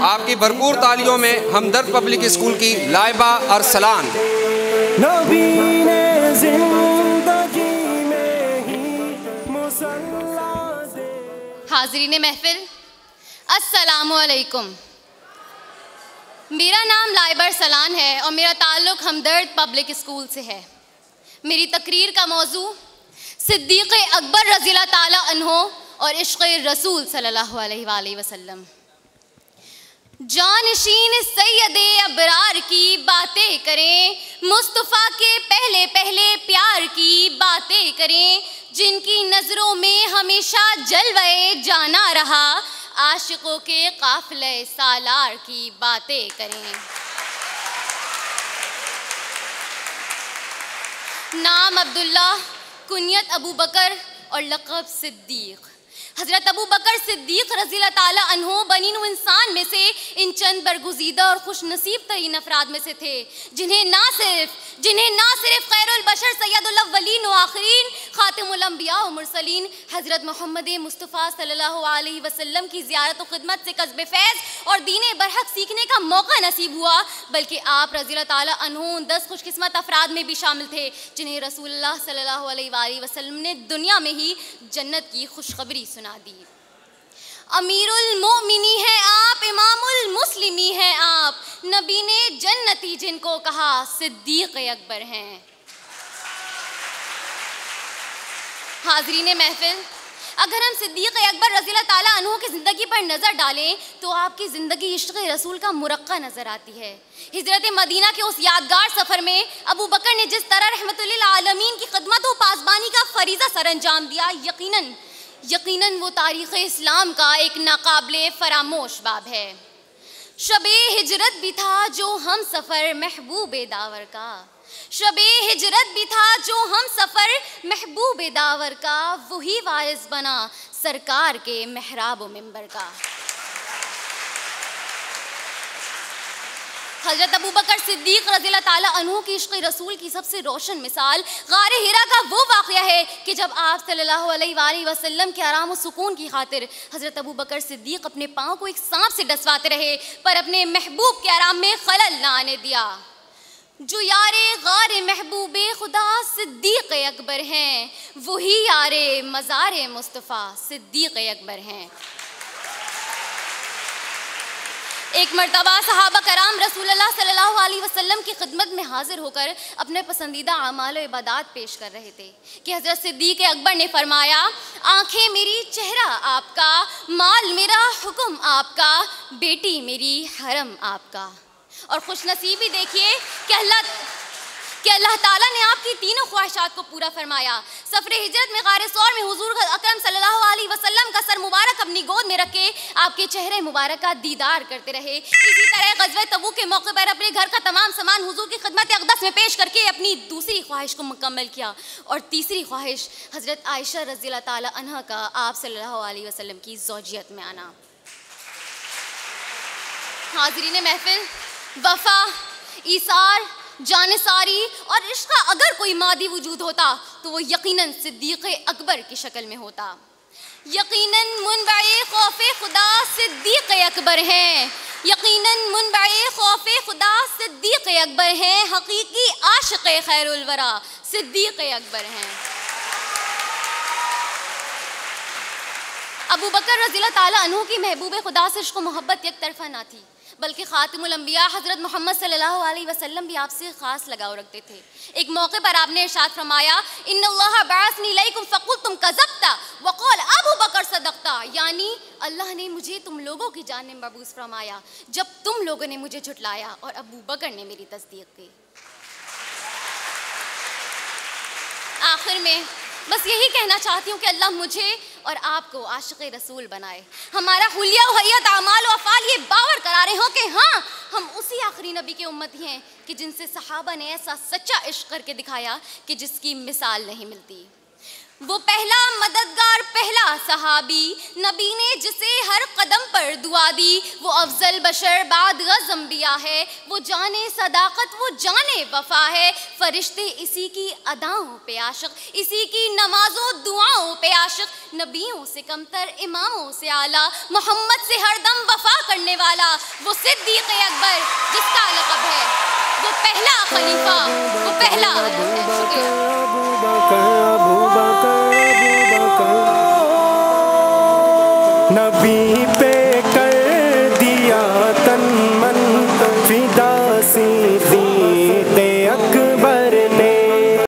آپ کی بھرپور تالیوں میں ہمدرد پبلک اسکول کی لائبہ ارسلان۔ نبی نے زندگی میں ہی مصلی دے۔ حاضرین محفل السلام علیکم۔ میرا نام لائبہ ارسلان ہے اور میرا تعلق ہمدرد پبلک اسکول سے ہے۔ میری تقریر کا موضوع صدیق اکبر رضی اللہ تعالیٰ عنہ اور عشق رسول صلی اللہ علیہ وآلہ وسلم۔ جانشین سید ابرار کی باتیں کریں، مصطفیٰ کے پہلے پہلے پیار کی باتیں کریں، جن کی نظروں میں ہمیشہ جلوے جانا رہا، عاشقوں کے قافلے سالار کی باتیں کریں۔ نام عبداللہ، کنیت ابو بکر اور لقب صدیق۔ حضرت ابو بکر صدیق رضی اللہ تعالیٰ عنہ بنی نوع انسان میں سے ان چند برگزیدہ اور خوش نصیب ترین افراد میں سے تھے جنہیں نہ صرف خیر البشر سید الاولین و آخرین خاتم الانبیاء و مرسلین حضرت محمد مصطفیٰ صلی اللہ علیہ وسلم کی زیارت و خدمت سے کسب فیض اور دین برحق سیکھنے کا موقع نصیب ہوا، بلکہ آپ رضی اللہ تعالیٰ عنہ ان 10 خوش قسمت افراد میں بھی شامل تھے جنہیں رسول اللہ صلی اللہ علیہ وآلہ وسلم نے دنیا میں ہی جنت کی خوشخبری سنا دی۔ امیر المؤمنی ہیں آپ، امام المسلمی ہیں آپ، نبی نے جنتی جن کو کہا صدیق اکبر ہیں۔ حاضرین محفل، اگر ہم صدیق اکبر رضی اللہ تعالیٰ عنہ کی زندگی پر نظر ڈالیں تو آپ کی زندگی عشق رسول کا مرقع نظر آتی ہے۔ ہجرت مدینہ کے اس یادگار سفر میں ابو بکر نے جس طرح رحمت للعالمین کی خدمت و پاسبانی کا فریضہ سر انجام دیا، یقیناً وہ تاریخ اسلام کا ایک ناقابل فراموش باب ہے۔ شب ہجرت بھی تھا جو ہم سفر محبوب داور کا، شب ہجرت بھی تھا جو ہم سفر محبوب داور کا، وہی وارث بنا سرکار کے محراب و منبر کا۔ حضرت ابو بکر صدیق رضی اللہ تعالیٰ عنہ کی عشق رسول کی سب سے روشن مثال غار حرا کا وہ واقعہ ہے کہ جب آپ صلی اللہ علیہ وآلہ وسلم کے آرام و سکون کی خاطر حضرت ابو بکر صدیق اپنے پاؤں کو ایک سانپ سے ڈسواتے رہے پر اپنے محبوب کے آرام میں خلل نہ آنے دیا۔ جو یار غار محبوب خدا صدیق اکبر ہیں، وہی یار مزار مصطفیٰ صدیق اکبر ہیں۔ ایک مرتبہ صحابہ کرام رسول اللہ صلی اللہ علیہ وسلم کی خدمت میں حاضر ہو کر اپنے پسندیدہ اعمال و عبادات پیش کر رہے تھے کہ حضرت صدیق اکبر نے فرمایا، آنکھیں میری چہرہ آپ کا، مال میرا حکم آپ کا، بیٹی میری حرم آپ کا۔ اور خوش نصیبی دیکھیے کہ اللہ تعالیٰ نے آپ کی تینوں خواہشات کو پورا فرمایا۔ سفر ہجرت میں غار ثور میں حضور اکرم صلی اللہ علیہ وسلم کا سر مبارک اپنی گود میں رکھ کے آپ کے چہرے مبارک کا دیدار کرتے رہے۔ اسی طرح غزوہ تبوک کے موقع پر اپنے گھر کا تمام سامان حضور کی خدمت اقدس میں پیش کر کے اپنی دوسری خواہش کو مکمل کیا، اور تیسری خواہش حضرت عائشہ رضی اللہ تعالیٰ عنہ کا آپ صلی اللہ علیہ وسلم کی زوجیت میں آنا۔ حاضرین محفل، وفا، ایثار، جانثاری اور عشق کا اگر کوئی مادی وجود ہوتا تو وہ یقیناً صدیق اکبر کی شکل میں ہوتا۔ یقیناً منبع خوف خدا صدیق اکبر ہیں، یقیناً منبع خوف خدا صدیق اکبر ہیں، حقیقی عاشق خیر الورا صدیق اکبر ہیں۔ ابو بکر رضی اللہ تعالیٰ عنہ کی محبوب خدا سے عشق و محبت یک طرفہ نہ تھی، بلکہ خاتم الانبیاء حضرت محمد صلی اللہ علیہ وسلم بھی آپ سے خاص لگاؤ رکھتے تھے۔ ایک موقع پر آپ نے ارشاد فرمایا، ان اللہ بعثنی الیکم فقلتم کذبت وقال ابو بکر صدقت، یعنی اللہ نے مجھے تم لوگوں کی جانب مبعوث فرمایا جب تم لوگوں نے مجھے جھٹلایا اور ابو بکر نے میری تصدیق کی۔ آخر میں بس یہی کہنا چاہتی ہوں کہ اللہ مجھے اور آپ کو عاشق رسول بنائے، ہمارا حلیہ و حیت اعمال و افعال یہ باور کرارے ہوں کہ ہاں ہم اسی آخری نبی کے امتی ہیں کہ جن سے صحابہ نے ایسا سچا عشق کر کے دکھایا کہ جس کی مثال نہیں ملتی۔ وہ پہلا مددگار، پہلا صحابی، نبی نے جسے ہر قدم پر دعا دی، وہ افضل بشر بعد غز انبیاء ہے، وہ جانے صداقت، وہ جانے وفا ہے، فرشتے اسی کی اداؤں پہ عاشق، اسی کی نمازوں دعاؤں پہ عاشق، نبیوں سے کمتر، اماموں سے اعلیٰ، محمد سے ہر دم وفا کرنے والا، وہ صدیق اکبر جس کا لقب ہے، وہ پہلا خلیفہ، وہ پہلا عدل ہے۔ شکریہ۔ نبی پہ